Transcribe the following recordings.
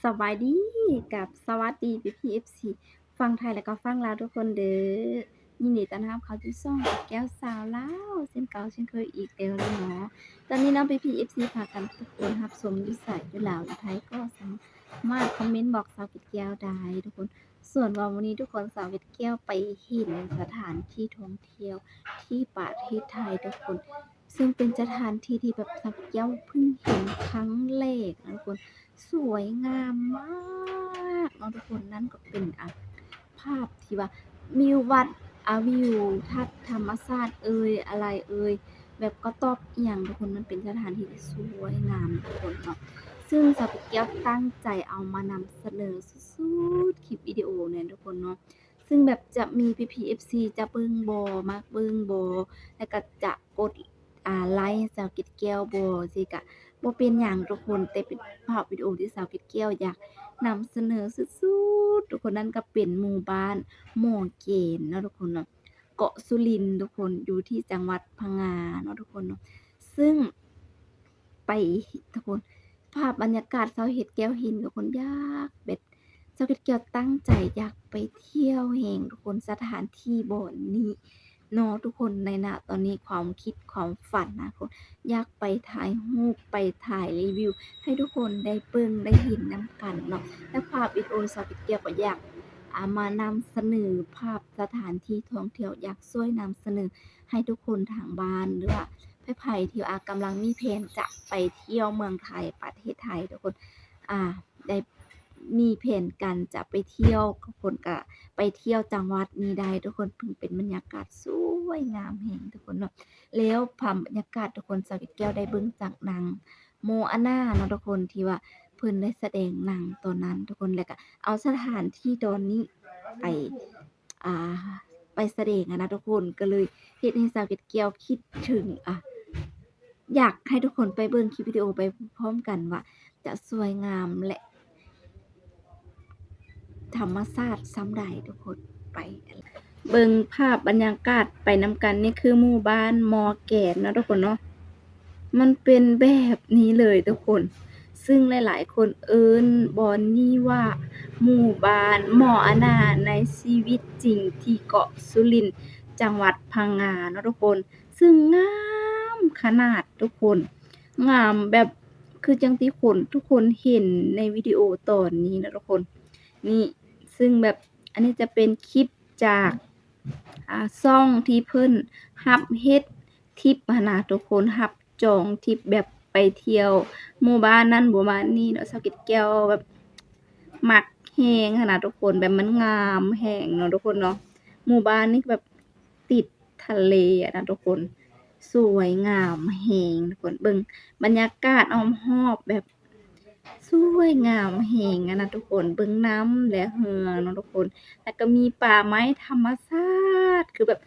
สบายดีกับสวัสดีพี่ๆ FC ฟังไทยและก็ฟังลาวทุกคนเด้อยินดีต้อนรับเข้าสู่ช่องแก้วสาวลาวเช่นเก่าเช่นเคยอีกแล้วเนาะตอนนี้เนาะพี่ๆ FC พากันทุกคนรับชมอยู่ไสอยู่ลาวอยู่ไทยก็สามารถคอมเมนต์บอกสาวเกดแก้วได้ทุกคนส่วนว่าวันนี้ทุกคนสาวเกดแก้วไปเห็นสถานที่ท่องเที่ยวที่ประเทศไทยทุกคนซึ่งเป็นสถานที่ที่แบบสาวเกดแก้วเพิ่งเห็นครั้งแรกนะทุกคน สวยงามมากเนาะทุกคนนั่นก็เป็นภาพที่ว่าวิววัดวิวทัศน์ธรรมชาติอะไรแบบก็ตอบอิหยังทุกคนมันเป็นสถานที่ที่สวยงามทุกคนเนาะซึ่งสาวแก้วตั้งใจเอามานำเสนอสุดๆคลิปวิดีโอเนี่ยทุกคนเนาะซึ่งแบบจะมีพี่ๆ FC จะเบิ่งบ่มักเบิ่งบ่แล้วก็จะกดไลค์ให้สาวเกดแก้วบ่จั่งซี้ก็ บ่เป็นหยังทุกคนแต่เป็นภาพวิดีโอที่สาวเกดแก้วอยากนำเสนอสุดๆทุกคนนั่นก็เป็นหมู่บ้านหม้อเกณฑ์เนาะทุกคนเนาะเกาะสุรินทร์ทุกคนอยู่ที่จังหวัดพังงาเนาะทุกคนเนาะซึ่งไปทุกคนภาพบรรยากาศสาวเฮ็ดแก้วเห็นทุกคนอยากแบบสาวเฮ็ดแก้วตั้งใจอยากไปเที่ยวแฮ่งทุกคนสถานที่บ่นี้เนาะทุกคนในณตอนนี้ความคิดความฝันนะทุกคน อยากไปถ่ายรูปไปถ่ายรีวิวให้ทุกคนได้เบิ่งได้เห็นนำกันเนาะและภาพวิดีโอสาวเก็ดแก้วก็อยากมานำเสนอภาพสถานที่ท่องเที่ยวอยากช่วยนำเสนอให้ทุกคนทางบ้านหรือว่าไผที่กำลังมีแพลนจะไปเที่ยวเมืองไทยประเทศไทยทุกคนอ่าได้มีแพลนกันจะไปเที่ยวทุกคนก็ไปเที่ยวจังหวัดนี้ได้ทุกคนเป็นบรรยากาศสวยงามแรงทุกคนเนาะ แล้วภาพบรรยากาศทุกคนสาวเกดแก้วได้เบิ่งจากหนัง Moana เนาะทุกคนที่ว่าเพิ่นได้แสดงหนังตอนนั้นทุกคนแล้วก็เอาสถานที่ตอนนี้ไปอ่าไปแสดงนะทุกคนก็เลยเฮ็ดให้สาวเกดแก้วคิดถึงอยากให้ทุกคนไปเบิ่งคลิปวิดีโอไปพร้อมกันว่าจะสวยงามและธรรมชาติส่ำใดทุกคนไปเบิ่งภาพบรรยากาศไปนำกันนี่คือหมู่บ้านมอแกนเนาะทุกคนเนาะ มันเป็นแบบนี้เลยทุกคน ซึ่งหลายๆคนเอิ้นบอนนี้ว่าหมู่บ้านหมออานาในชีวิตจริงที่เกาะสุรินทร์จังหวัดพังงาเนาะทุกคน ซึ่งงามขนาดทุกคน งามแบบคือจั่งที่ทุกคนเห็นในวิดีโอตอนนี้นะทุกคน นี่ซึ่งแบบอันนี้จะเป็นคลิปจากช่องที่เพิ่นรับเฮ็ดทริปหั้นนะทุกคนรับจองทริปแบบไปเที่ยวหมู่บ้านนั้นหมู่บ้านนี้เนาะสาวเกดแก้วแบบมักแรงหั้นนะทุกคนแบบมันงามแรงเนาะทุกคนเนาะหมู่บ้านนี้แบบติดทะเลอะนะทุกคนสวยงามแรงทุกคนเบิ่งบรรยากาศอ้อมรอบแบบ สวยงามแรงอะนะทุกคนเบิ่งน้ำและเรือเนาะทุกคนแล้วก็มีป่าไม้ธรรมชาติคือแบบ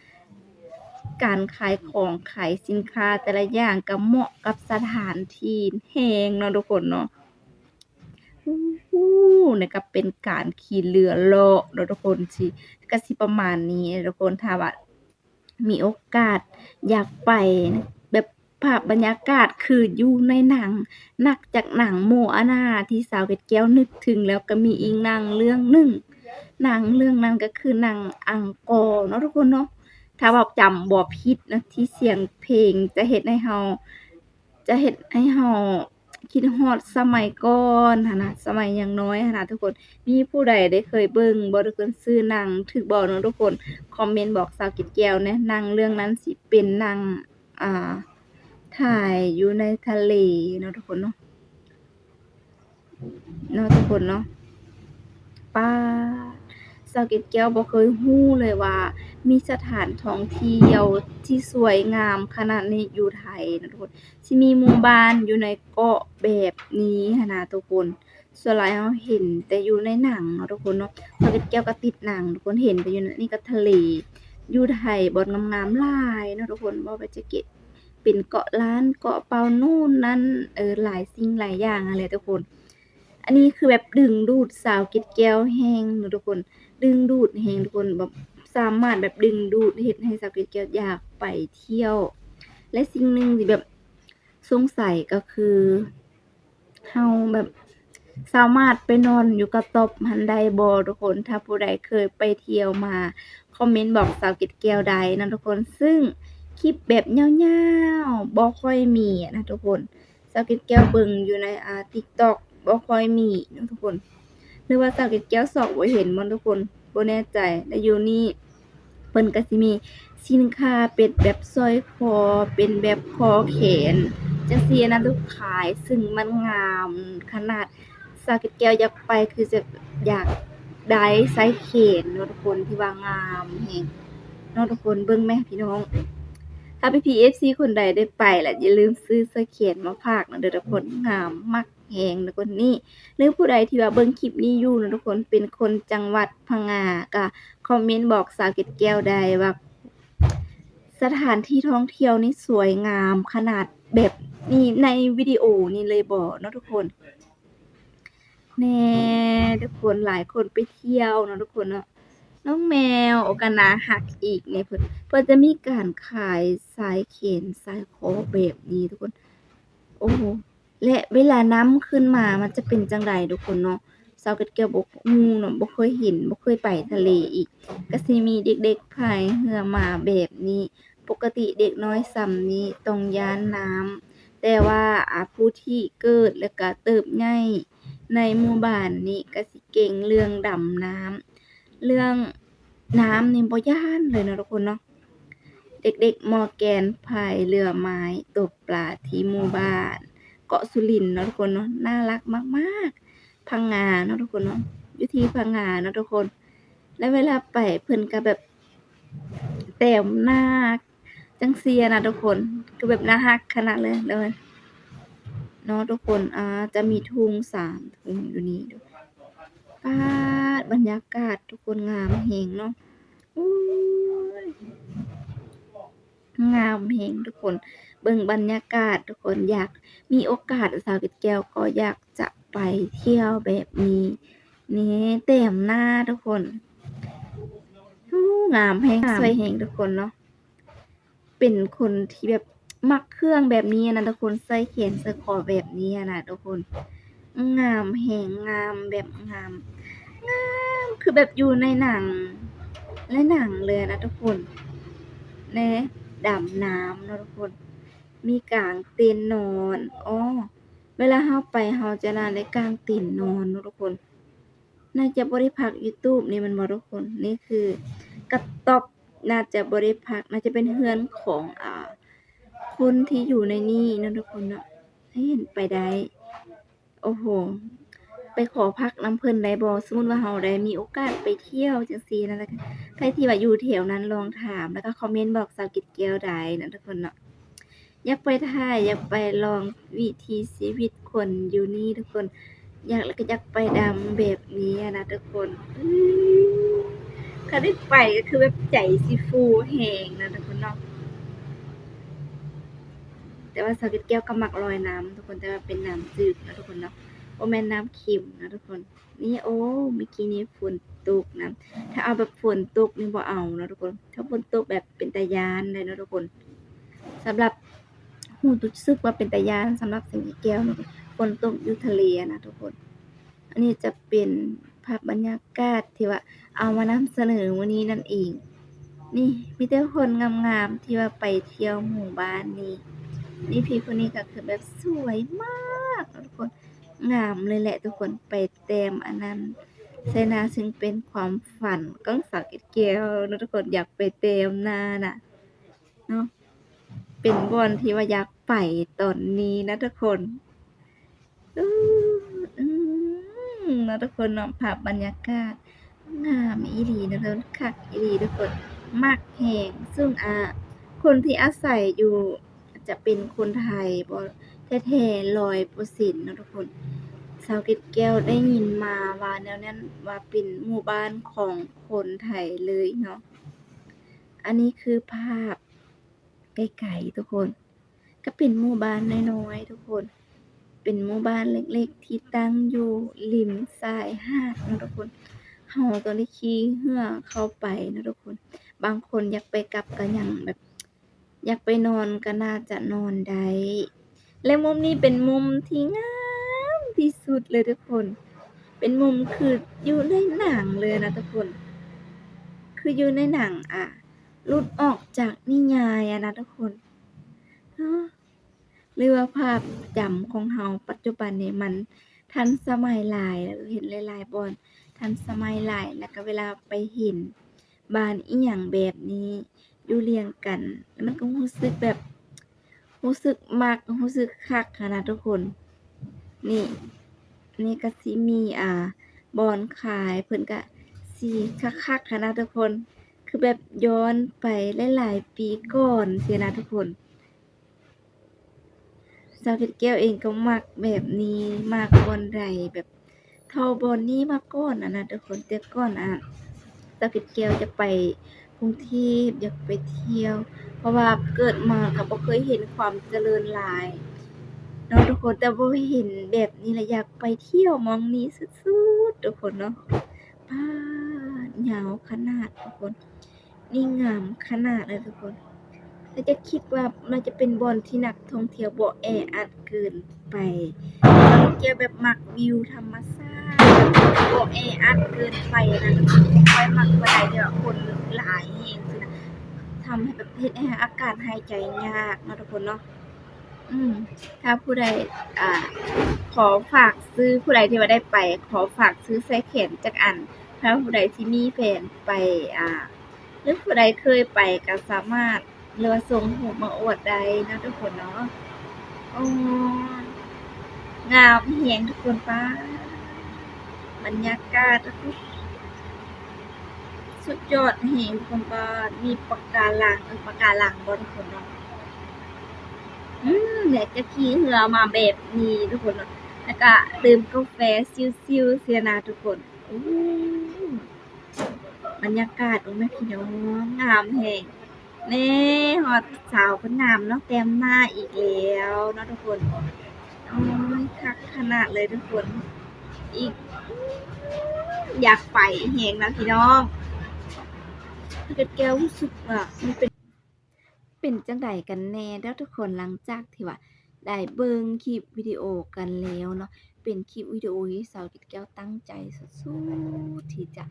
การขายของขายสินค้าแต่ละอย่างก็เหมาะกับสถานที่แรงเนาะทุกคนเนาะฮู้แล้วก็เป็นการขี่เรือเลาะเนาะทุกคนก็สิประมาณนี้ทุกคนถ้าว่ามีโอกาสอยากไปแบบภาพบรรยากาศคืออยู่ในหนัง นักจากหนัง Moana ที่สาวเกดแก้วนึกถึงแล้วก็มีอีกหนังเรื่องหนึ่งหนังเรื่องนั้นก็คือหนังอังกอร์เนาะทุกคนเนาะถ้าว่าจำบ่ผิดนะที่เสียงเพลงจะเฮ็ดให้เราคิดฮอดสมัยก่อนหั้นนะสมัยยังน้อยหั้นนะทุกคนมีผู้ใดได้เคยเบิ่งบ่ทุกคนชื่อหนังถูกบ่เนาะทุกคนคอมเมนต์บอกสาวเกดแก้วแหน่หนังเรื่องนั้นสิเป็นหนังอ่า ถ่ายอยู่ในทะเลเนาะทุกคนเนาะทุกคนเนาะป๊าดสาวเกดแก้วบ่เคยรู้เลยว่ามีสถานท่องเที่ยวที่สวยงามขนาดนี้อยู่ไทยนะทุกคนสิมีหมู่บ้านอยู่ในเกาะแบบนี้หั้นนะทุกคนส่วนหลายเราเห็นแต่อยู่ในหนังเนาะทุกคนเนาะสาวเกดแก้วก็ติดหนังทุกคนเห็นแต่อยู่นี่ก็ทะเลอยู่ไทยบ่อนงามๆหลายเนาะทุกคนบ่ว่าจะเป็นเกาะล้านเกาะเปานู่นนั่นหลายสิ่งหลายอย่างนั่นแหละทุกคน อันนี้คือแบบดึงดูดสาวเกดแก้วแรงเนาะทุกคนดึงดูดแรงทุกคนแบบสามารถแบบดึงดูดเฮ็ดให้สาวเกดแก้วอยากไปเที่ยวและสิ่งหนึ่งที่แบบสงสัยก็คือเราแบบ สามารถไปนอนอยู่กระต๊อบหั้นได้บ่ทุกคนถ้าผู้ใดเคยไปเที่ยวมาคอมเมนต์บอกสาวเกร็ดแก้วได้นะทุกคนซึ่งคลิปแบบยาวๆบ่ค่อยมีอะนะทุกคนสาวเกร็ดแก้วเบิ่งอยู่ในTikTok บ่ค่อยมีเนาะทุกคนหรือว่าสาวเกร็ดแก้วซอกบ่เห็นบ่ทุกคนบ่แน่ใจแต่อยู่นี่เพิ่นก็สิมีสินค้าเป็นแบบสร้อยคอเป็นแบบคอแขนจั่งซี้นะทุกขายซึ่งมันงามขนาด สาเก็ตแก้วอยากไปคือจะอยากได้ไซส์เขนเนาะทุกคนที่ว่างามแฮงเนาะทุกคนเบิ่งแหมพี่น้องถ้าพี่ๆ FC คนใดได้ไปล่ะอย่าลืมซื้อเสื้อเขนมาฝากเนาะเด้อทุกคนงามมักแฮงทุกคนนี่หรือผู้ใดที่ว่าเบิ่งคลิปนี้อยู่เนาะทุกคนเป็นคนจังหวัดพังงาก็คอมเมนต์บอกสาวเก็ตแก้วได้ว่าสถานที่ท่องเที่ยวนี่สวยงามขนาดแบบนี้ในวิดีโอนี่เลยบ่เนาะทุกคน แน่ทุกคนหลายคนไปเที่ยวเนาะทุกคนเนาะน้องแมวก็น่ารักอีกเนี่ยเพิ่นจะมีการขายสายเข็นสายคล้องแบบนี้ทุกคนโอ้โฮและเวลาน้ำขึ้นมามันจะเป็นจั่งใดทุกคนเนาะสาวเกร็ดแก้วบ่ฮู้เนาะบ่เคยเห็นบ่เคยไปทะเลอีกก็สิมีเด็กๆพายเรือมาแบบนี้ปกติเด็กน้อยส่ำนี้ต้องย้านน้ำแต่ว่าผู้ที่เกิดแล้วก็เติบใหญ่ในหมู่บ้านนี้ก็สิเก่งเรื่องดำน้ำเรื่องน้ำนี่บ่ย้านเลยเนาะทุกคนเนาะเด็กๆมอร์แกนพายเรือไม้ตกปลาที่หมู่บ้านเกาะสุรินทร์เนาะทุกคนเนาะน่ารักมากๆพังงาเนาะทุกคนเนาะอยู่ที่พังงาเนาะทุกคนแล้วเวลาไปเพิ่นก็แบบแต่งหน้าจั่งซี้นะทุกคนคือแบบน่ารักขนาดเลยเนาะทุกคนจะมีทุ่ง3ทุ่งอยู่นี่เด้อป๊าดบรรยากาศทุกคนงามแฮงเนาะอุ๊ยงามแฮงทุกคนเบิ่งบรรยากาศทุกคนอยากมีโอกาสสาวเกร็ดแก้วก็อยากจะไปเที่ยวแบบนี้นี่แต่งหน้าทุกคนงามแฮงสวยแฮงทุกคนเนาะเป็นคนที่แบบมักเครื่องแบบนี้อะนะทุกคนใส่แขนใส่คอแบบนี้อะนะทุกคนงามแฮงงามแบบงาม งามคือแบบอยู่ในหนังเลยอะนะทุกคนแน่ดำน้ำเนาะทุกคนมีกางเต็นท์นอนเวลาเราไปเราจะน่าได้กางเต็นท์นอนเนาะทุกคนน่าจะบ่ได้พักอยู่ตูบนี่แม่นบ่ทุกคนนี่คือกระต๊อบน่าจะบ่ได้พักน่าจะเป็นเรือนของคนที่อยู่ในนี้เนาะทุกคนเนาะให้เห็นไปได้โอ้โฮ ไปขอพักนำเพิ่นได้บ่สมมุติว่าเราได้มีโอกาสไปเที่ยวจังซี่นะแล้วก็ใครที่ว่าอยู่แถวนั้นลองถามแล้วก็คอมเมนต์บอกสาวเกร็ดแก้วได้นะทุกคนเนาะอยากไปถ่ายอยากไปลองวิถีชีวิตคนอยู่นี่ทุกคนแล้วก็อยากไปดำแบบนี้อะนะทุกคนถ้าได้ไปก็คือแบบใจสิฟูแรงนะทุกคนเนาะแต่ว่าสาวเกร็ดแก้วก็มักลอยน้ำทุกคนแต่ว่าเป็นน้ำจืดนะทุกคนเนาะ บ่แม่นน้ำเค็มนะทุกคนนี่โอ้เมื่อกี้นี้ฝนตกนะถ้าเอาแบบฝนตกนี่บ่เอานะทุกคนถ้าฝนตกแบบเป็นตาย้านเลยเนาะทุกคนสำหรับรู้สึกว่าเป็นตาย้านสำหรับสิงแก้วเนาะฝนตกอยู่ทะเลอะนะทุกคนอันนี้จะเป็นภาพบรรยากาศที่ว่าเอามานำเสนอวันนี้นั่นเองนี่มีแต่คนงามๆที่ว่าไปเที่ยวหมู่บ้านนี้นี่พี่คนนี้ก็คือแบบสวยมากนะทุกคน งามเลยแหละทุกคนไปแต้มอันนั้นใส่นาซึ่งเป็นความฝันของสาวเกร็ดแก้วเนาะทุกคนอยากไปแต้มนาน่ะเนาะเป็นบ่อนที่ว่าอยากไปตอนนี้นะทุกคนอือืเนาะทุกคนเนาะภาพบรรยากาศงามอีหลีนะทุกคนคักอีหลีทุกคนมักแฮงซึ่งคนที่อาศัยอยู่จะเป็นคนไทยบ่แท้ๆ100%เนาะทุกคน สาวเกร็ดแก้วได้ยินมาว่าแนวนั้นว่าเป็นหมู่บ้านของคนไทยเลยเนาะอันนี้คือภาพไกลๆทุกคนก็เป็นหมู่บ้านน้อยๆทุกคนเป็นหมู่บ้านเล็กๆที่ตั้งอยู่ริมชายหาดเนาะทุกคนเราต้องได้ขี่เรือเข้าไปเนาะทุกคนบางคนอยากไปกลับก็ยังแบบอยากไปนอนก็น่าจะนอนได้และมุมนี้เป็นมุมที่งาม ที่สุดเลยทุกคน เป็นมุมคืออยู่ในหนังเลยนะทุกคน คืออยู่ในหนังหลุดออกจากนิยายอะนะทุกคนเนาะหรือว่าภาพจำของเราปัจจุบันนี้มันทันสมัยหลายแล้วเห็นหลายๆบ่อนทันสมัยหลายแล้วก็เวลาไปเห็นบ้านอิหยังแบบนี้อยู่เรียงกันมันก็รู้สึกแบบรู้สึกมักรู้สึกคักหั้นนะทุกคน นี่นี่ก็สิมีบอนขายเพิ่นก็สิคักๆหั้นนะทุกคน คือแบบย้อนไปหลายๆปีก่อนซี้นะทุกคน สาวเพชรแก้วเองก็มักแบบนี้มักบ่อนใดแบบเท่าบ่อนนี้มาก่อนอะนะทุกคนแต่ก่อนสาวเพชรแก้วจะไปกรุงเทพอยากไปเที่ยว เพราะว่าเกิดมาก็บ่เคยเห็นความเจริญหลายเนาะทุกคนแต่บ่เห็นแบบนี้แล้วอยากไปเที่ยวหม้องนี้สุดๆทุกคนเนาะป๊าดยาวขนาดทุกคนนี่งามขนาดเลยทุกคน แล้วจะคิดว่ามันจะเป็นบ่อนที่นักท่องเที่ยวบ่แออัดเกินไปท่องเที่ยวแบบมักวิวธรรมชาติบ่แออัดเกินไปนะข้อยมักบ่ได้ที่ว่าคนหลายแฮงซี้นะทำให้แบบเฮ็ดให้อากาศหายใจยากเนาะทุกคนเนาะอืมถ้าผู้ใดอ่าขอฝากซื้อผู้ใดที่ว่าได้ไปขอฝากซื้อเสื้อแขนจักอันถ้าผู้ใดที่มีแผนไปหรือผู้ใดเคยไปก็สามารถหรือว่าส่งรูปมาอวดได้นะทุกคนเนาะอ๋องามแรงทุกคนป๊าดบรรยากาศสุดยอดแรงทุกคนป๊าดมีปะการังปะการังบ่ทุกคนเนาะอยากจะขี่เรือมาแบบนี้ทุกคนเนาะแล้วก็ดื่มกาแฟชิลๆเสียนะทุกคนบรรยากาศโอ้แม่พี่น้องงามแรง แน่ฮอดสาวเพิ่นงามเนาะแต่งหน้าอีกแล้วเนาะทุกคนโอ๊ยคักขนาดเลยทุกคนอีกอยากไปแฮงนะพี่น้องถ้าเกิดแก้วรู้สึกว่ามันเป็นจั่งใดกันแน่เด้อทุกคนหลังจากที่ว่าได้เบิ่งคลิปวิดีโอกันแล้วเนาะเป็นคลิปวิดีโอที่สาวเกดแก้วตั้งใจสุดๆที่จะ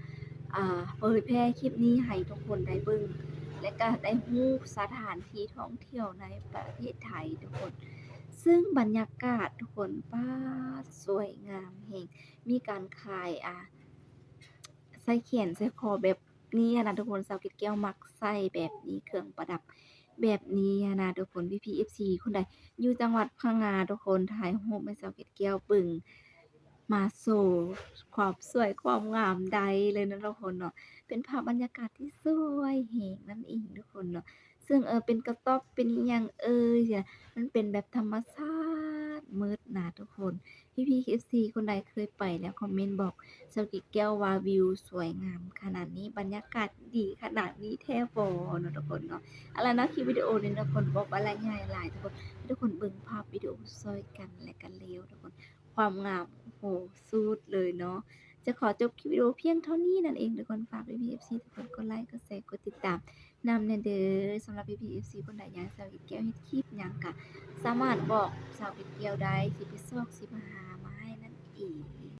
เผยแพร่คลิปนี้ให้ทุกคนได้เบิ่งและก็ได้รู้สถานที่ท่องเที่ยวในประเทศไทยทุกคน ซึ่งบรรยากาศทุกคนป๊าดสวยงามแฮงมีการขายใส่แขนใส่คอแบบนี้อะนะทุกคนสาวเกดแก้วมักใส่แบบนี้เครื่องประดับแบบนี้อะนะทุกคนพี่ๆ FC คนใดอยู่จังหวัดพังงาทุกคนถ่ายรูปให้สาวเกดแก้วเบิ่งมาโชว์ความสวยความงามใดเลยนะทุกคนเนาะเป็นภาพบรรยากาศที่สวยแฮงนั่นเองทุกคนเนาะซึ่งเป็นกระต๊อบเป็นอิหยังเนี่ย มันเป็นแบบธรรมชาติมืดนะทุกคน พี่ๆ FC คนใดเคยไปแล้วคอมเมนต์บอกสาวกิแก้วว่าวิวสวยงามขนาดนี้บรรยากาศดีขนาดนี้แท้บ่เนาะทุกคนเนาะเอาล่ะเนาะคลิปวิดีโอนี้ทุกคนบอกว่าหลายง่ายหลายทุกคนให้ทุกคนเบิ่งภาพวิดีโอช่วยกันและกันแล้วทุกคนความงามโอ้โฮสุดเลยเนาะจะขอจบคลิปวิดีโอเพียงเท่านี้นั่นเองทุกคนฝากพี่ๆ FC ทุกคนกดไลค์กดแชร์กดติดตามนำแน่เด้อสำหรับพี่ๆ FC คนใดอยากให้สาวกิแก้วเฮ็ดคลิปหยังก็ สามารถบอกสาวเกดเกียวได้สิไปซอกสิมาหามาให้นั่นเอง